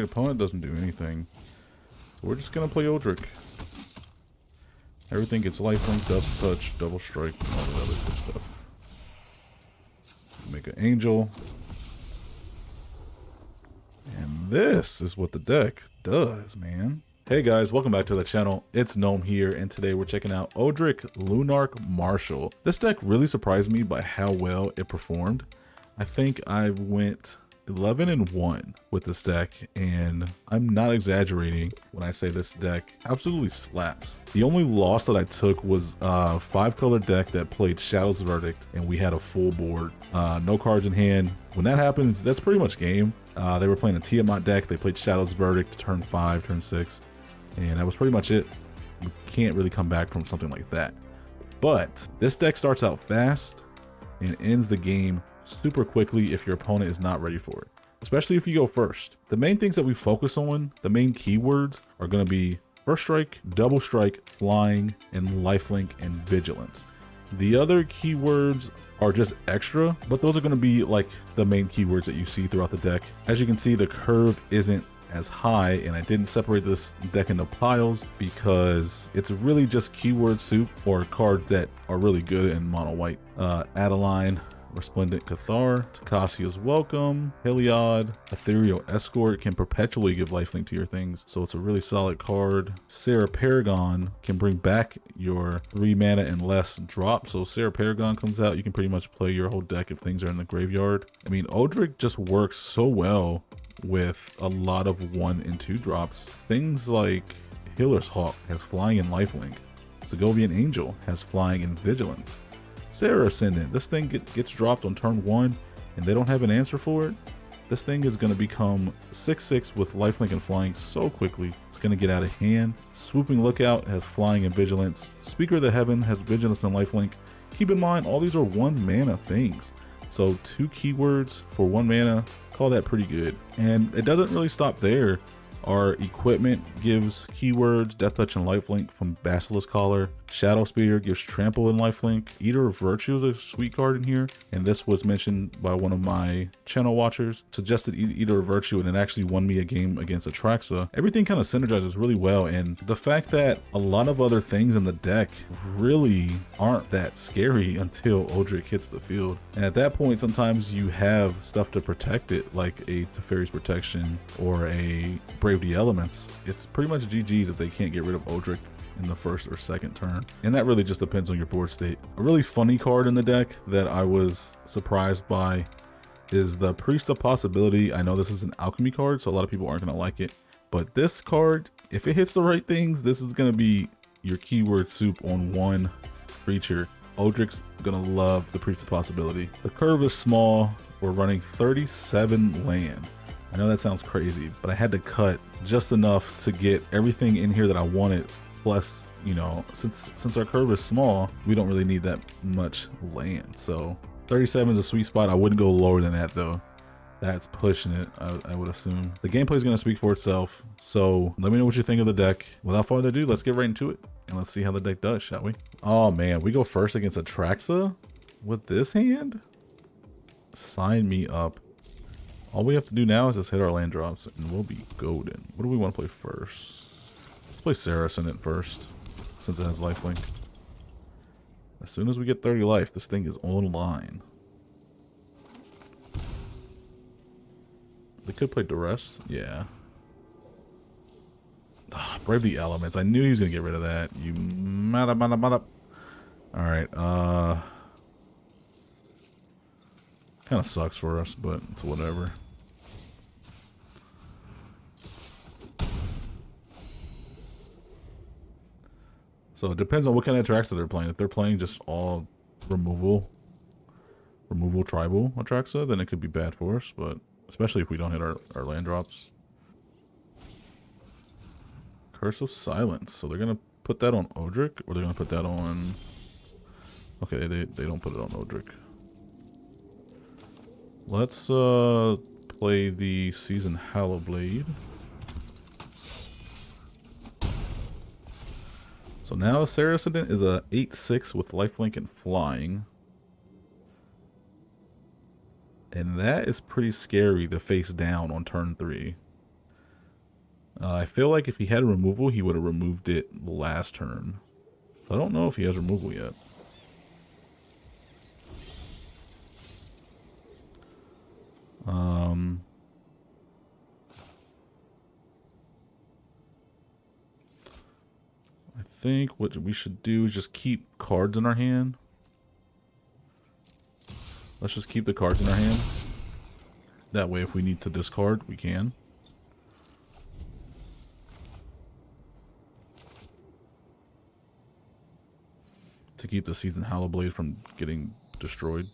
opponent doesn't do anything. So we're just gonna play Odric. Everything gets lifelink, dust touch, double strike, and all that other good stuff. Make an angel. And this is what the deck does, man. Hey guys, welcome back to the channel. It's Gnome here, and today we're checking out Odric Lunarch Marshal. This deck really surprised me by how well it performed. I think I went 11-1 with this deck, and I'm not exaggerating when I say this deck absolutely slaps. The only loss that I took was a 5-color deck that played Shadow's Verdict, and we had a full board, no cards in hand. When that happens, that's pretty much game. They were playing a Tiamat deck. They played Shadow's Verdict turn 5, turn 6, and that was pretty much it. You can't really come back from something like that. But this deck starts out fast and ends the game super quickly if your opponent is not ready for it, especially if you go first. The main things that we focus on, the main keywords, are going to be first strike, double strike, flying, and lifelink and vigilance. The other keywords are just extra, but those are going to be like the main keywords that you see throughout the deck. As you can see, the curve isn't as high, and I didn't separate this deck into piles because it's really just keyword soup or cards that are really good in mono white. Adeline, Resplendent Cathar, Takasia's Welcome, Heliod, Ethereal Escort can perpetually give lifelink to your things, so it's a really solid card. Sarah Paragon can bring back your 3 mana and less drop, so Sarah Paragon comes out, you can pretty much play your whole deck if things are in the graveyard. I mean, Odric just works so well with a lot of 1 and 2 drops. Things like Healer's Hawk has flying and lifelink. Segovian Angel has flying and vigilance. Sarah Ascendant, this thing gets dropped on turn 1 and they don't have an answer for it. This thing is going to become 6/6 with lifelink and flying so quickly. It's going to get out of hand. Swooping Lookout has flying and vigilance. Speaker of the Heaven has vigilance and lifelink. Keep in mind, all these are 1 mana things. So 2 keywords for 1 mana, call that pretty good. And it doesn't really stop there. Our equipment gives keywords, Death Touch and Lifelink from Basilisk Collar. Shadow Spear gives Trample and Lifelink. Eater of Virtue is a sweet card in here, and this was mentioned by one of my channel watchers. Suggested Eater of Virtue, and it actually won me a game against Atraxa. Everything kind of synergizes really well, and the fact that a lot of other things in the deck really aren't that scary until Odric hits the field. And at that point, sometimes you have stuff to protect it, like a Teferi's Protection or a Brave the Elements. It's pretty much GG's if they can't get rid of Odric in the first or second turn, and that really just depends on your board state. A really funny card in the deck that I was surprised by is the Priest of Possibility. I know this is an alchemy card, so a lot of people aren't going to like it, but this card, if it hits the right things, this is going to be your keyword soup on 1 creature. Odric's going to love the Priest of Possibility. The curve is small. We're running 37 land. I know that sounds crazy, but I had to cut just enough to get everything in here that I wanted. Plus, you know, since our curve is small, we don't really need that much land. So 37 is a sweet spot. I wouldn't go lower than that though. That's pushing it, I would assume. The gameplay is going to speak for itself. So let me know what you think of the deck. Without further ado, let's get right into it and let's see how the deck does, shall we? Oh man, we go first against Atraxa with this hand? Sign me up. All we have to do now is just hit our land drops and we'll be golden. What do we want to play first? Let's play Sarah Ascendant first, since it has lifelink. As soon as we get 30 life, this thing is online. They could play Duress, yeah. Brave the Elements. I knew he was gonna get rid of that. You mother. Alright, kind of sucks for us, but it's whatever. So it depends on what kind of Atraxa they're playing. If they're playing just all removal tribal Atraxa, then it could be bad for us, but especially if we don't hit our land drops. Curse of Silence. So they're going to put that on Odric, or they're going to put that on... Okay, they don't put it on Odric. Let's play the Seasoned Hallowblade. So now Sarah Ascendant is a 8/6 with lifelink and flying. And that is pretty scary to face down on turn 3. I feel like if he had removal, he would have removed it last turn. I don't know if he has removal yet. I think what we should do is just keep cards in our hand. Let's just keep the cards in our hand. That way, if we need to discard, we can. To keep the Seasoned Hallowblade from getting destroyed.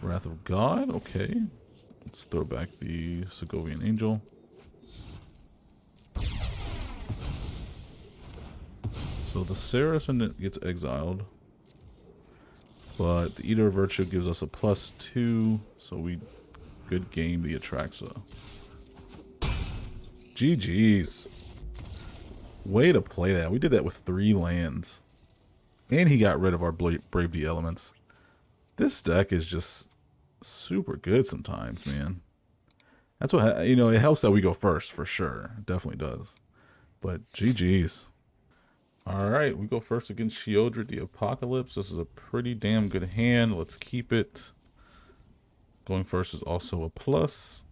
Wrath of God, okay. Let's throw back the Segovian Angel. So the Saracen gets exiled. But the Eater of Virtue gives us a +2, so we good game the Atraxa. GG's. Way to play that. We did that with 3 lands. And he got rid of our Brave the Elements. This deck is just super good sometimes, man. That's what, you know, it helps that we go first, for sure. It definitely does. But GG's. Alright, we go first against Sheoldred the Apocalypse. This is a pretty damn good hand. Let's keep it. Going first is also a plus.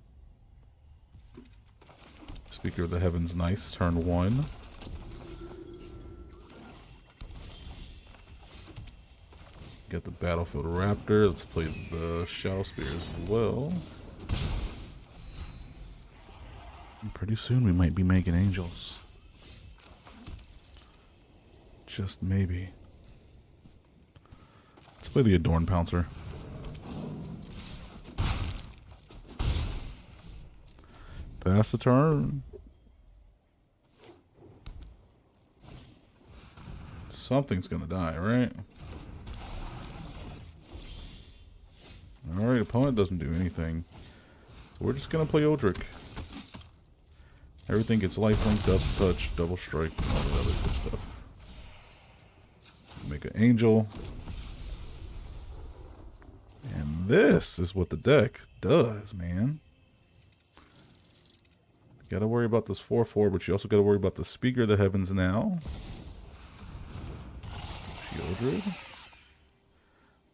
Speaker of the Heavens, nice. Turn 1. Get the Battlefield Raptor. Let's play the Shadow Spear as well. And pretty soon we might be making angels. Just maybe. Let's play the Adorn Pouncer. Pass the turn. Something's gonna die, right? Alright, opponent doesn't do anything. So we're just gonna play Odric. Everything gets lifelink, up touch, double strike, and all the other good stuff. Make an angel. And this is what the deck does, man. You gotta worry about this 4/4, but you also gotta worry about the Speaker of the Heavens now. Sheoldred.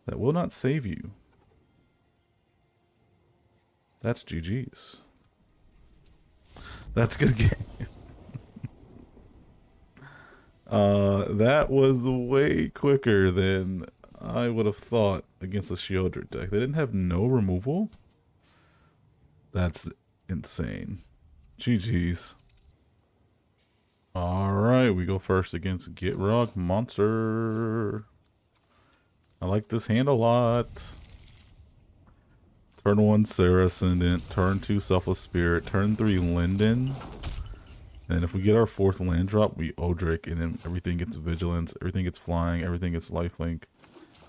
That will not save you. That's GG's. That's good game. That was way quicker than I would have thought against the Sheoldred deck. They didn't have no removal? That's insane. GG's. Alright, we go first against Get Rock Monster. I like this hand a lot. Turn 1 Sarah Ascendant, turn 2 Selfless Spirit, turn 3 Linden. And if we get our 4th land drop, we Odric, and then everything gets Vigilance, everything gets Flying, everything gets Lifelink,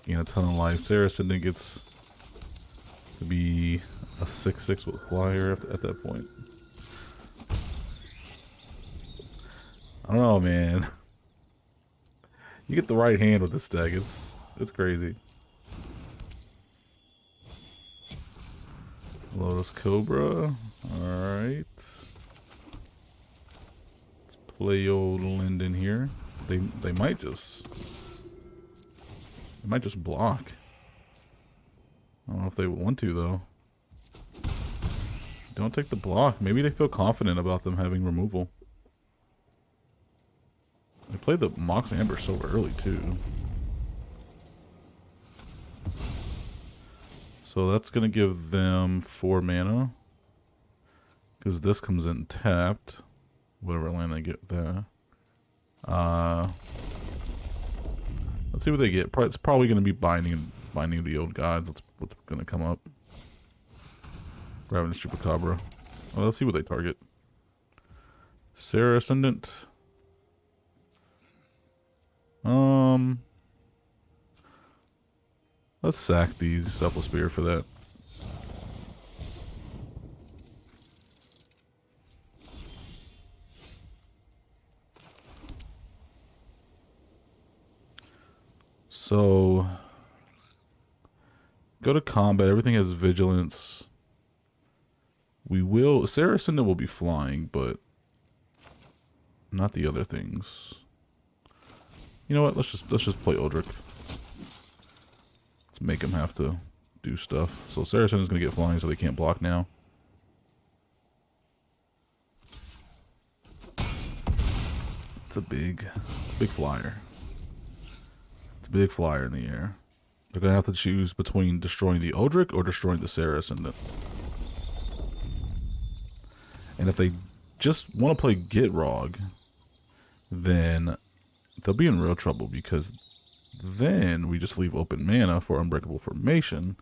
and a ton of life. Sarah Ascendant gets to be a 6/6 with Flyer at that point. I don't know, man. You get the right hand with this deck, it's crazy. Lotus Cobra. Alright. Let's play old Linden here. They might just block. I don't know if they want to though. Don't take the block. Maybe they feel confident about them having removal. They played the Mox Amber so early too. So that's going to give them 4 mana. Because this comes in tapped. Whatever land they get there. Let's see what they get. It's probably going to be binding the old gods. That's what's going to come up. Ravenous Chupacabra. Well, let's see what they target. Sarah Ascendant. Let's sack the Selfless Spear for that. So, go to combat. Everything has Vigilance. We will, Saracen will be flying, but not the other things. You know what? Let's just play Odric. Let's make him have to do stuff. So Saracen is gonna get flying, so they can't block now. It's a big flyer. It's a big flyer in the air. They're gonna have to choose between destroying the Odric or destroying the Saracen. And if they just want to play Gitrog, then they'll be in real trouble, because then we just leave open mana for Unbreakable Formation,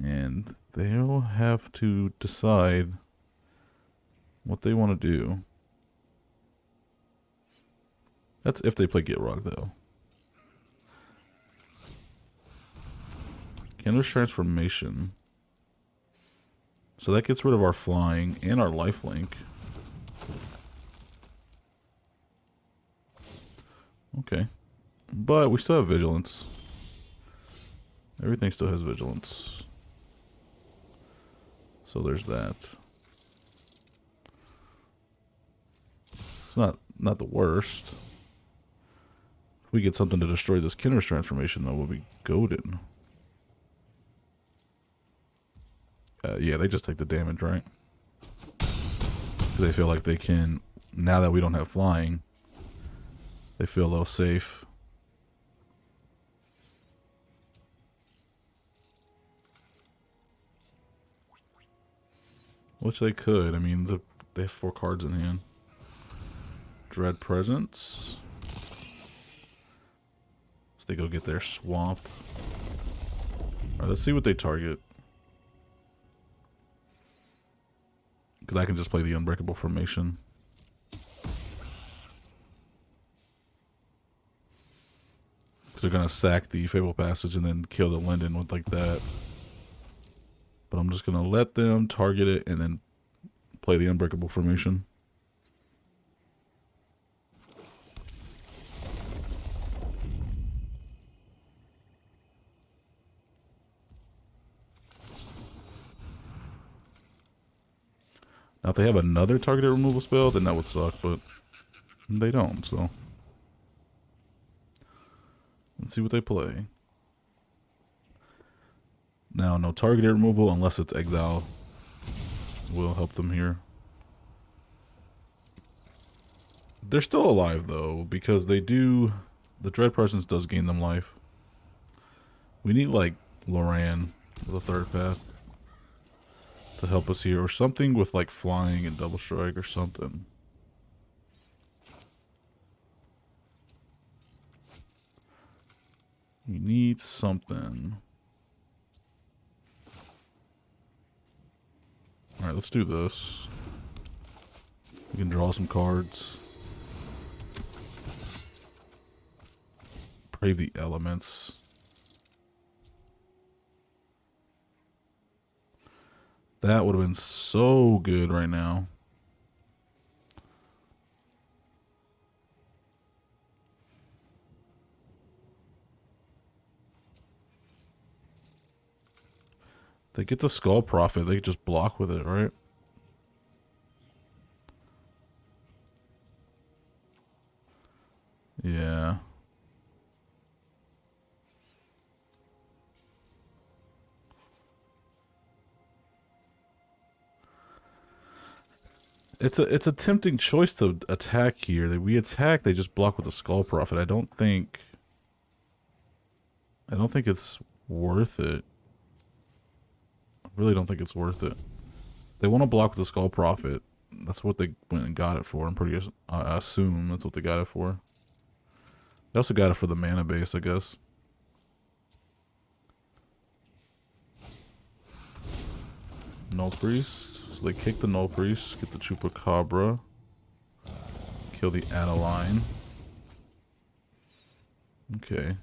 and they'll have to decide what they want to do. That's if they play Gitrog, though. Canvas Transformation. So that gets rid of our flying and our lifelink. Okay. But we still have vigilance. Everything still has vigilance. So there's that. It's not the worst. If we get something to destroy this Kindred's transformation, though, we'll be goated. Yeah, they just take the damage, right? They feel like they can, now that we don't have flying, they feel a little safe. Which they could. I mean, they have 4 cards in hand. Dread Presence. So they go get their swamp. Alright, let's see what they target. Because I can just play the Unbreakable Formation. Because they're going to sack the Fable Passage and then kill the Linden with like that. But I'm just going to let them target it and then play the Unbreakable Formation. Now, if they have another targeted removal spell, then that would suck, but they don't, so. Let's see what they play. Now, no targeted removal unless it's exile will help them here. They're still alive, though, because they do... The Dread Presence does gain them life. We need, like, Loran with a 3rd path to help us here, or something with like flying and double strike or something. We need something. Alright, let's do this. We can draw some cards. Brave the Elements. That would have been so good right now. They get the Skull Prophet, they could just block with it, right? Yeah. It's a tempting choice to attack here. We attack, they just block with the Skull Prophet. I don't think it's worth it. I really don't think it's worth it. They want to block with the Skull Prophet. That's what they went and got it for. I assume that's what they got it for. They also got it for the mana base, I guess. Null Priest. So they kick the Null Priest, get the Chupacabra, kill the Adeline. Okay.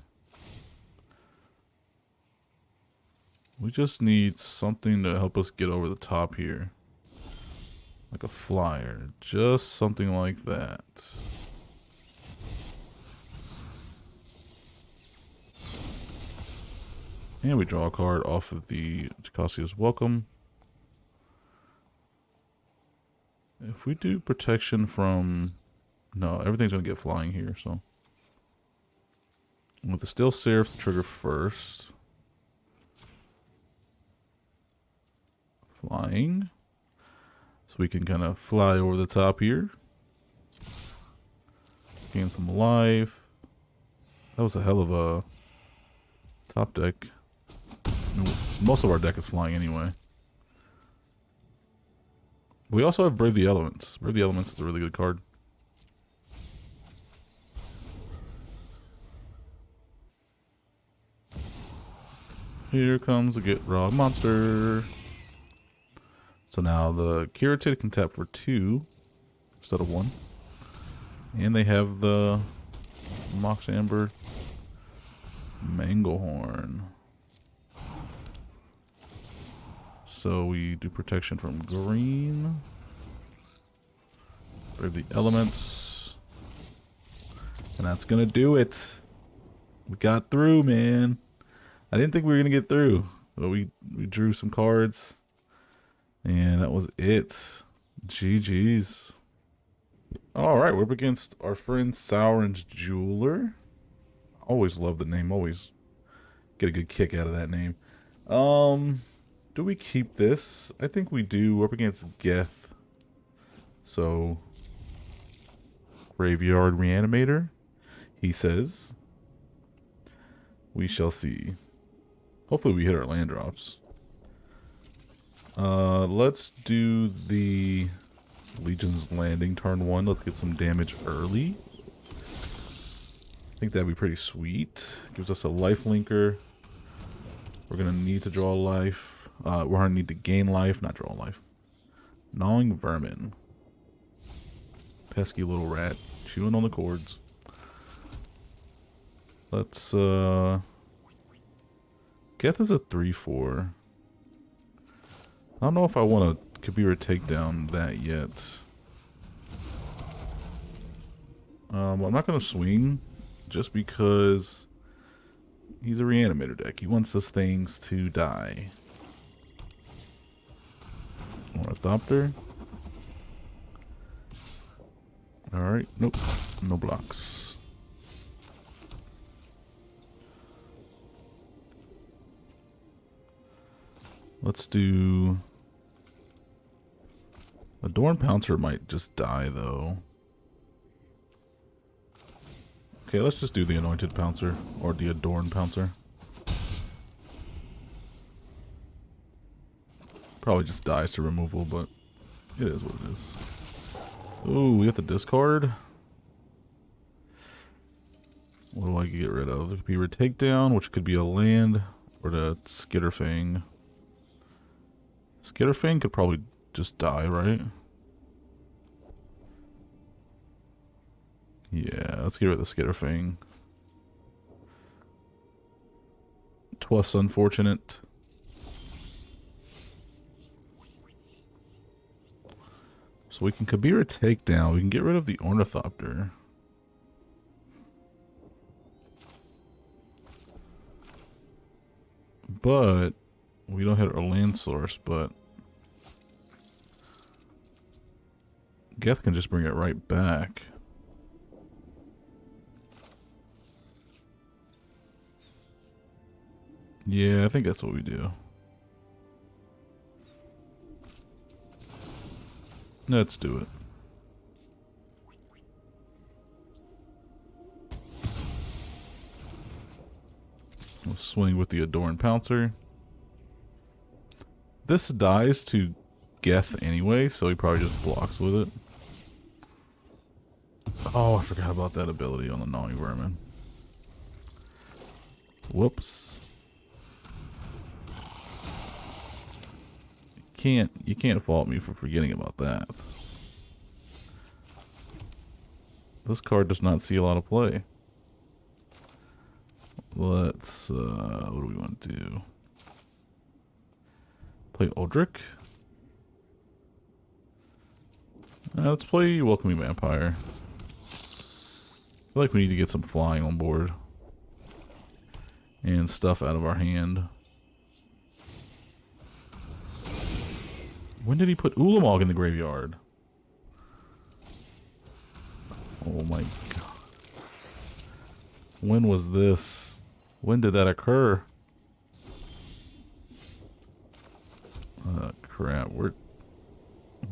We just need something to help us get over the top here. Like a flyer. Just something like that. And we draw a card off of the Jacasia's Welcome. If we do protection from... No, everything's going to get flying here, so... With the Steel Seraph trigger first. Flying. So we can kind of fly over the top here. Gain some life. That was a hell of a top deck. Most of our deck is flying anyway. We also have Brave the Elements. Brave the Elements is a really good card. Here comes a Get Raw monster. So now the Curated can tap for 2 instead of 1. And they have the Mox Amber Manglehorn. So we do protection from green. Brave the Elements. And that's gonna do it. We got through, man. I didn't think we were gonna get through, but we drew some cards, and that was it. GG's. All right, we're up against our friend Sauron's Jeweler. Always love the name. Always get a good kick out of that name. Do we keep this? I think we do. We're up against Geth. So, Graveyard Reanimator. He says, we shall see. Hopefully we hit our land drops. Let's do the Legion's Landing turn 1. Let's get some damage early. I think that'd be pretty sweet. Gives us a life linker. We're gonna need to draw life. We're gonna need to gain life, not draw life. Gnawing Vermin. Pesky little rat. Chewing on the cords. Let's, Geth is a 3/4. I don't know if I want to Kabira takedown that yet. I'm not going to swing just because he's a Reanimator deck. He wants his things to die. Ornithopter. Alright, nope. No blocks. Let's do... Adorn Pouncer might just die, though. Okay, let's just do the Anointed Pouncer, or the Adorn Pouncer. Probably just dies to removal, but it is what it is. Ooh, we have to discard. What do I get rid of? It could be a Takedown, which could be a land, or the Skitterfang. Skitterfang could probably just die, right? Yeah, let's get rid of the Skitterfang. 'Twas unfortunate. So we can Kabira Takedown. We can get rid of the Ornithopter. But we don't hit our land source, but Geth can just bring it right back. Yeah, I think that's what we do. Let's do it. We'll swing with the Adorn Pouncer. This dies to Geth anyway, so he probably just blocks with it. Oh, I forgot about that ability on the Gnawing Vermin. Whoops. You can't fault me for forgetting about that. This card does not see a lot of play. Let's what do we want to do? Play Odric? Let's play Welcoming Vampire. I feel like we need to get some flying on board. And stuff out of our hand. When did he put Ulamog in the graveyard? Oh my god. When was this? When did that occur? Crap.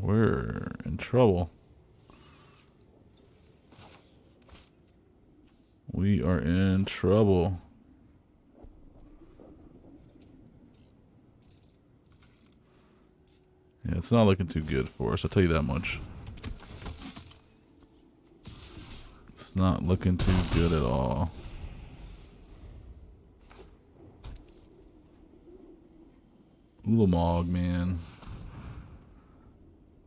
We're in trouble. We are in trouble. Yeah, it's not looking too good for us, I'll tell you that much. It's not looking too good at all. Ulamog, man.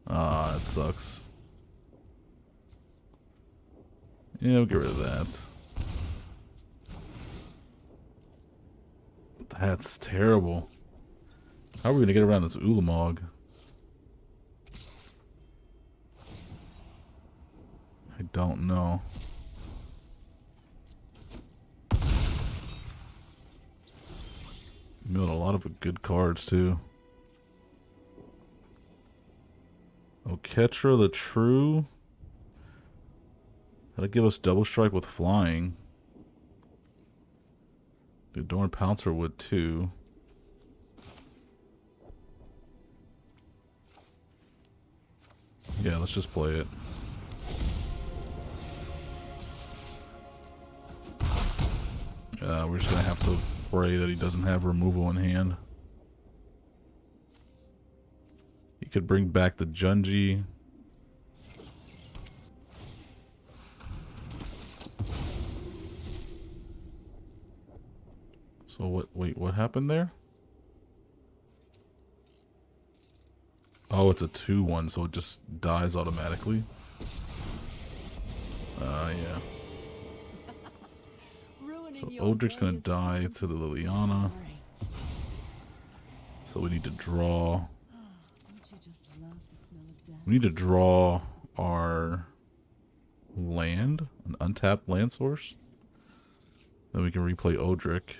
Ah, that sucks. Yeah, we'll get rid of that. That's terrible. How are we gonna get around this Ulamog? I don't know. Milled a lot of good cards too. Oketra the True. That'll give us double strike with flying. The Adorn Pouncer would too. Yeah, let's just play it. We're just gonna have to pray that he doesn't have removal in hand. He could bring back the Junji. So what, wait, what happened there? Oh, it's a 2/1, so it just dies automatically. Yeah. So Odric's gonna die to the Liliana. So we need to draw. We need to draw our land, an untapped land source. Then we can replay Odric.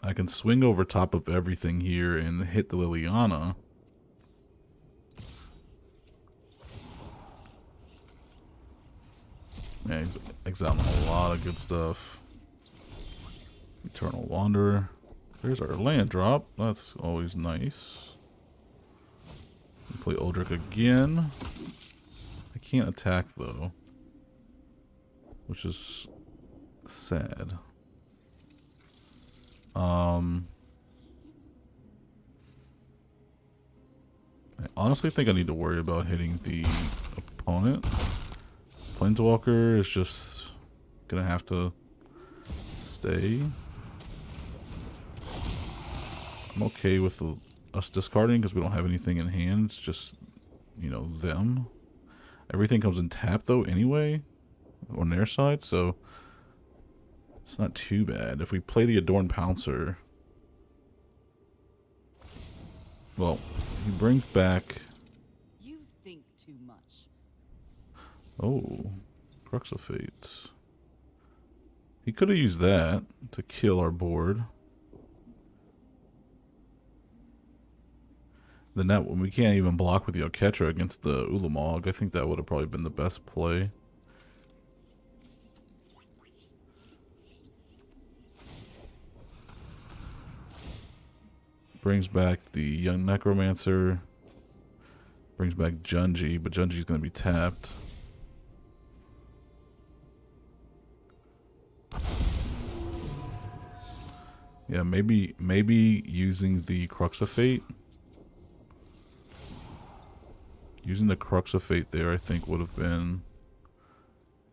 I can swing over top of everything here and hit the Liliana. Yeah, he's exiling a lot of good stuff. Eternal Wanderer. There's our land drop. That's always nice. We play Odric again. I can't attack though, which is sad. I honestly think I need to worry about hitting the opponent. Planeswalker is just gonna have to stay. I'm okay with us discarding because we don't have anything in hand. It's just, you know, them. Everything comes in tap though anyway on their side, so it's not too bad. If we play the Adorn Pouncer, well, he brings back. You think too much. Oh, Crux of Fate. He could have used that to kill our board. Then that we can't even block with the Oketra against the Ulamog. I think that would have probably been the best play. Brings back the Young Necromancer. Brings back Junji, but Junji's going to be tapped. Yeah, maybe using the Crux of Fate. Using the Crux of Fate there, I think, would have been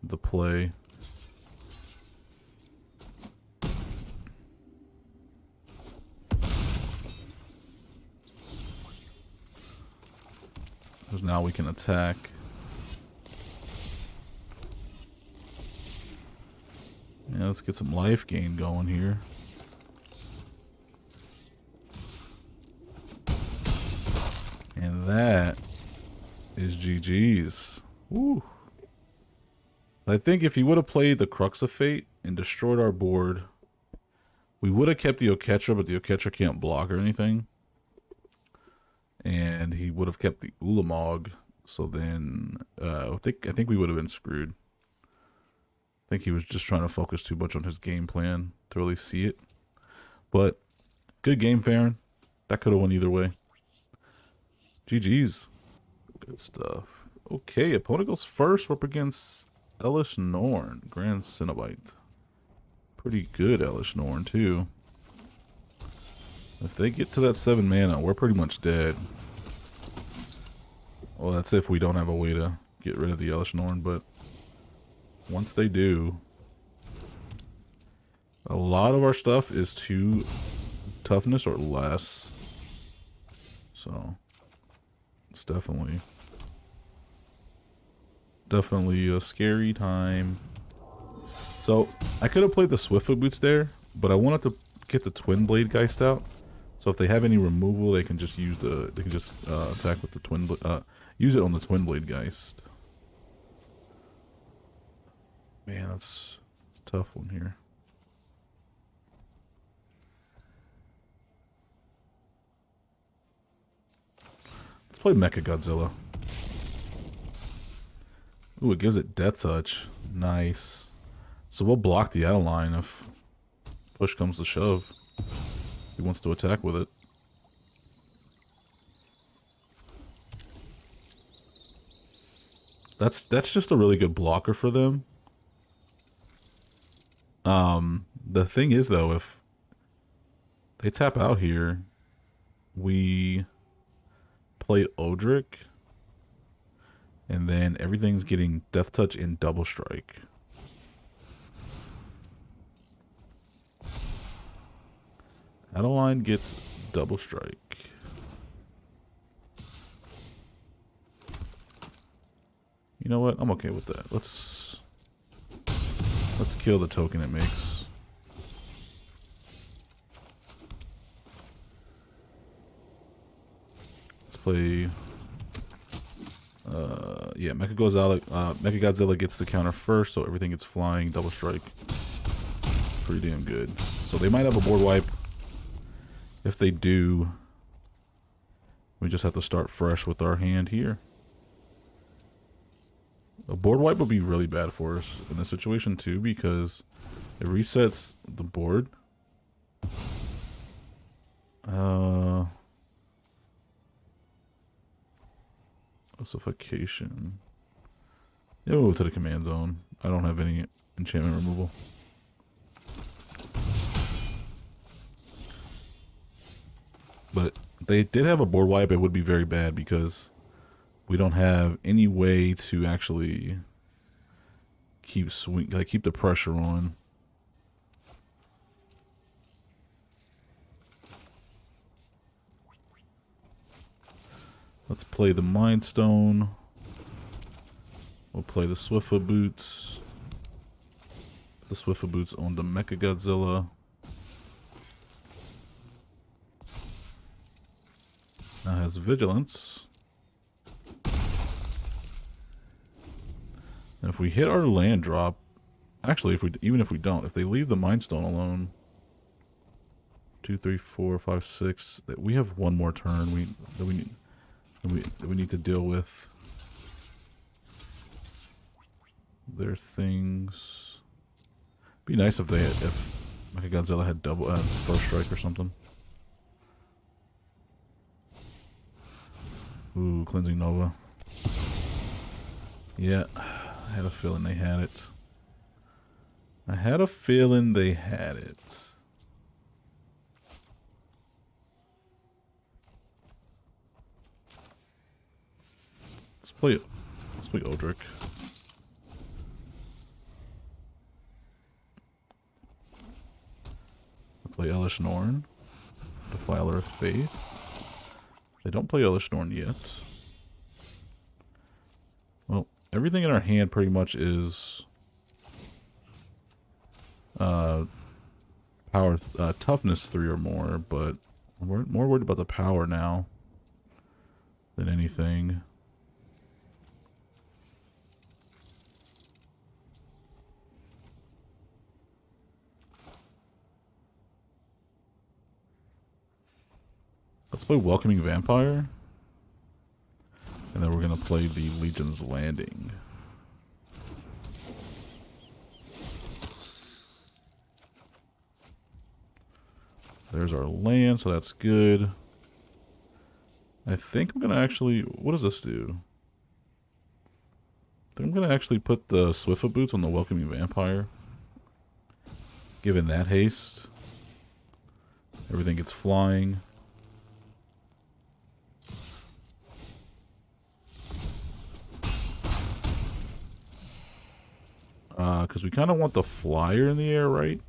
the play. Because now we can attack. Yeah, let's get some life gain going here. And that is GG's. Woo. I think if he would have played the Crux of Fate and destroyed our board, we would have kept the Oketra, but the Oketra can't block or anything. And he would have kept the Ulamog So then I think we would have been screwed. I think he was just trying to focus too much on his game plan to really see it. But good game, Farron. That could have won either way. GG's. Good stuff. Okay, opponent goes first. We're up against Elish Norn, Grand Cenobite. Pretty good Elish Norn, too. If they get to that 7 mana, we're pretty much dead. Well, that's if we don't have a way to get rid of the Elish Norn, but once they do, a lot of our stuff is 2 toughness or less. So it's definitely a scary time. So I could have played the Swiftfoot Boots there, but I wanted to get the Twin Blade Geist out. So if they have any removal, they can just use attack with the use it on the Twin Blade Geist. Man, that's a tough one here. Let's play Mecha Godzilla. Ooh, it gives it Death Touch. Nice. So we'll block the Adeline if push comes to shove. He wants to attack with it. That's just a really good blocker for them. The thing is though, if they tap out here, we play Odric, and then everything's getting Death Touch and Double Strike. Adeline gets Double Strike. You know what? I'm okay with that. Let's kill the token it makes. Let's play. Yeah, Mecha Godzilla gets the counter first, so everything gets flying. Double Strike. Pretty damn good. So they might have a board wipe. If they do, we just have to start fresh with our hand here. A board wipe would be really bad for us in this situation too, because it resets the board. Ossification. Yeah, we'll move to the command zone. I don't have any enchantment removal. But they did have a board wipe. It would be very bad because we don't have any way to actually keep the pressure on. Let's play the Mind Stone. We'll play the Swiftfoot Boots. The Swiftfoot Boots on the Mecha Godzilla. Now has Vigilance. And if we hit our land drop, actually, even if we don't, if they leave the Mind Stone alone, 2, 3, 4, 5, 6, that we have one more turn that we need to deal with. Their things. Be nice if Mechagodzilla had first strike or something. Ooh, Cleansing Nova. Yeah, I had a feeling they had it. I had a feeling they had it. Let's play Odric. Play Elish Norn. Defiler of Faith. They don't play Elish Norn yet. Well, everything in our hand pretty much is power, toughness 3 or more, but we're more worried about the power now than anything. Let's play Welcoming Vampire. And then we're going to play the Legion's Landing. There's our land, so that's good. I think I'm going to actually... What does this do? I think I'm going to actually put the Swiftfoot Boots on the Welcoming Vampire. Given that haste. Everything gets flying. Because we kind of want the flyer in the air, right?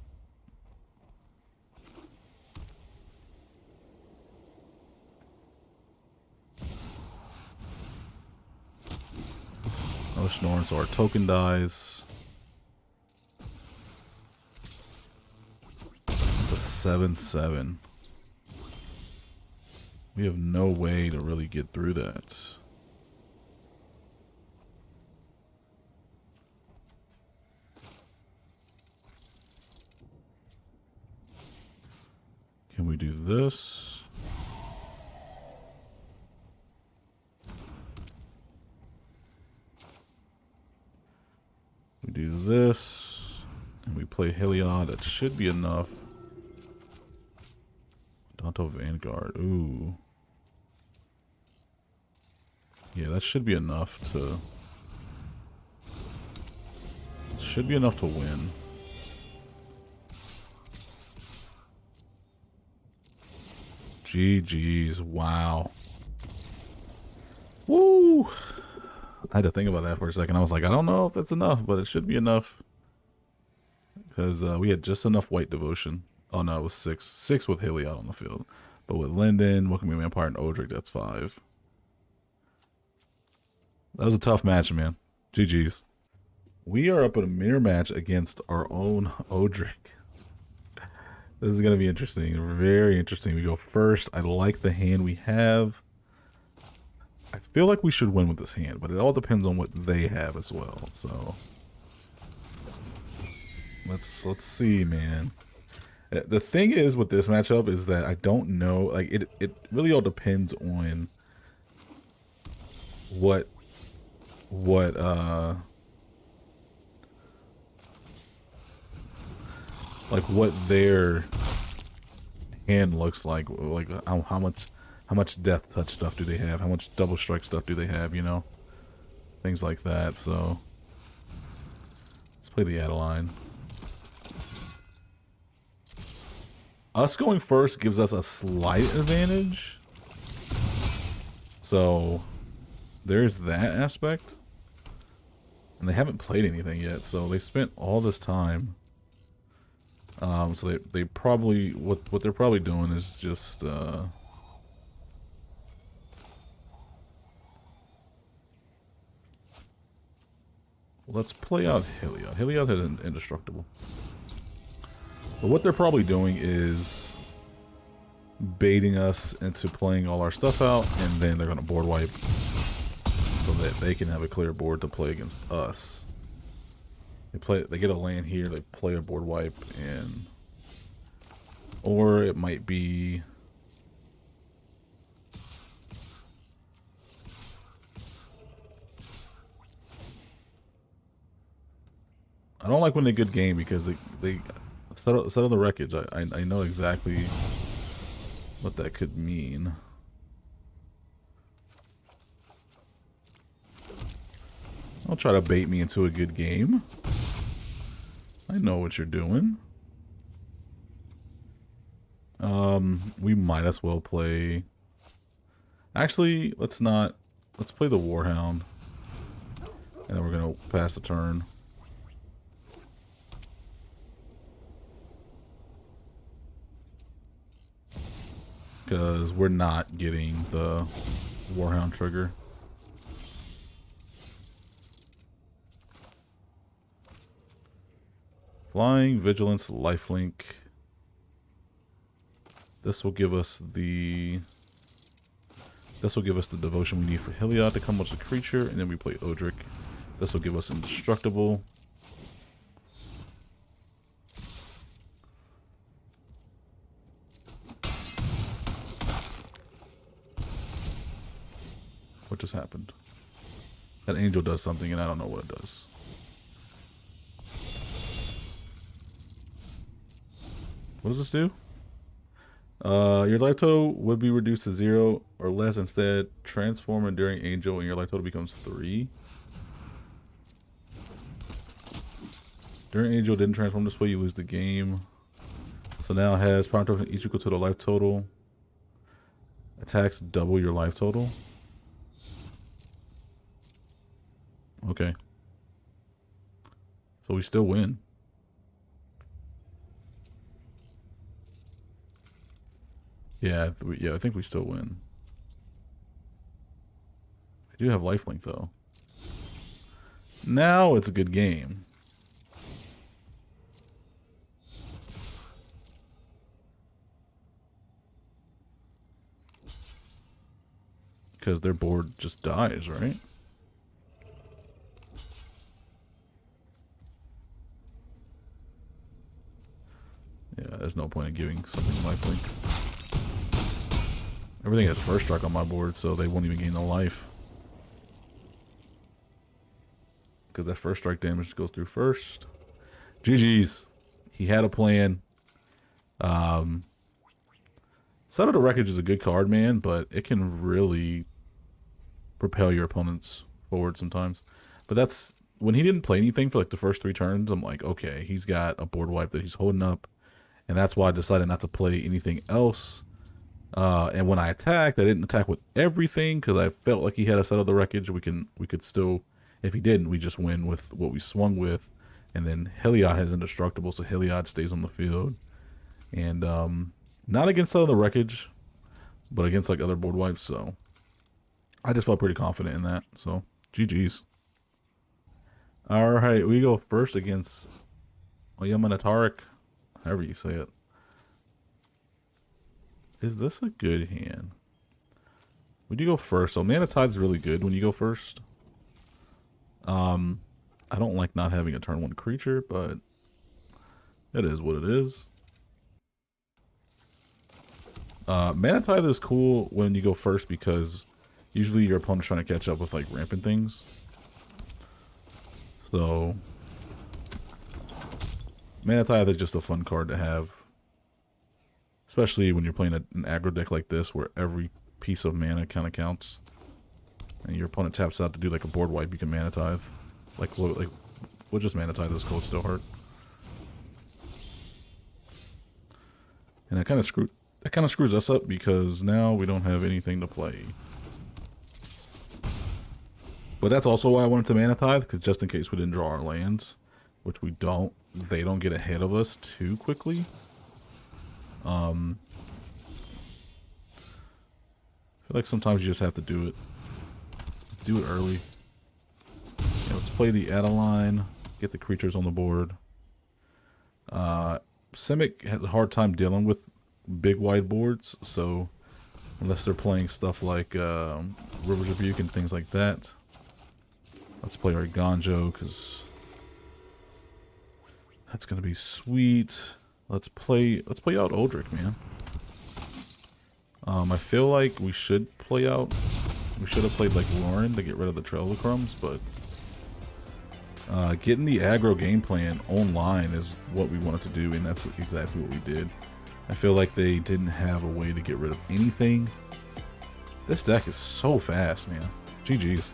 No snoring, so our token dies. It's a 7/7. We have no way to really get through that. Can we do this? We do this, and we play Heliod. That should be enough. Danto Vanguard. Ooh. Yeah, that should be enough to... Should be enough to win. GG's. Wow. Woo! I had to think about that for a second. I was like, I don't know if that's enough, but it should be enough. Because we had just enough white devotion. Oh no, it was 6. 6 with Heliod on the field. But with Linden, Welcoming Vampire, and Odric, that's 5. That was a tough match, man. GG's. We are up in a mirror match against our own Odric. This is going to be interesting. Very interesting. We go first. I like the hand we have. I feel like we should win with this hand, but it all depends on what they have as well. So let's see, man. The thing is with this matchup is that I don't know. Like it really all depends on what their hand looks like how much death touch stuff do they have, how much double strike stuff do they have, you know, things like that. So let's play the Adeline. Us going first gives us a slight advantage, so there's that aspect. And they haven't played anything yet, so they spent all this time. So they probably what they're probably doing is just let's play out Heliod. Heliod had an indestructible. But what they're probably doing is baiting us into playing all our stuff out, and then they're gonna board wipe so that they can have a clear board to play against us. They get a land here, they play a board wipe, and or it might be I don't like when they good game because they settle the wreckage. I know exactly what that could mean. Don't try to bait me into a good game. I know what you're doing. We might as well play... Actually, let's not. Let's play the Warhound. And then we're going to pass the turn. Because we're not getting the Warhound trigger. Flying, Vigilance, Lifelink. This will give us the devotion we need for Heliod to come with a creature, and then we play Odric. This will give us indestructible. What just happened? That angel does something and I don't know what it does. What does this do? Your life total would be reduced to 0 or less. Instead, transform Enduring Angel and your life total becomes 3. Enduring Angel didn't transform this way, you lose the game. So now it has power token each equal to the life total. Attacks double your life total. Okay. So we still win. Yeah, I think we still win. I do have lifelink though. Now it's a good game. Because their board just dies, right? Yeah, there's no point in giving something lifelink. Everything has first strike on my board, so they won't even gain no life. Because that first strike damage goes through first. GG's. He had a plan. Set of the Wreckage is a good card, man, but it can really propel your opponents forward sometimes. But that's when he didn't play anything for like the first 3 turns. I'm like, okay, he's got a board wipe that he's holding up, and that's why I decided not to play anything else. And when I attacked, I didn't attack with everything because I felt like he had a Set of the Wreckage. We could still, if he didn't, we just win with what we swung with. And then Heliod is indestructible, so Heliod stays on the field. And not against Set of the Wreckage, but against like other board wipes. So I just felt pretty confident in that. So GG's. All right, we go first against Oyamanatarek, however you say it. Is this a good hand? We do go first, so Mana Tide's really good when you go first. I don't like not having a turn 1 creature, but it is what it is. Mana Tide is cool when you go first because usually your opponent's trying to catch up with like rampant things. So Mana Tide is just a fun card to have. Especially when you're playing an aggro deck like this where every piece of mana kind of counts. And your opponent taps out to do like a board wipe, you can Mana Tithe. We'll just Mana Tithe this Cold Still Heart. And that kind of screws us up because now we don't have anything to play. But that's also why I wanted to Mana Tithe, because just in case we didn't draw our lands, which we don't, they don't get ahead of us too quickly. I feel like sometimes you just have to do it. Do it early. Yeah, let's play the Adeline. Get the creatures on the board. Simic has a hard time dealing with big wide boards, so unless they're playing stuff like River's Rebuke and things like that. Let's play our Ganjo, because that's gonna be sweet. Let's play out Odric, man. I feel like we should have played like Lauren to get rid of the Trail of Crumbs, but getting the aggro game plan online is what we wanted to do, and that's exactly what we did. I feel like they didn't have a way to get rid of anything. This deck is so fast, man. GG's.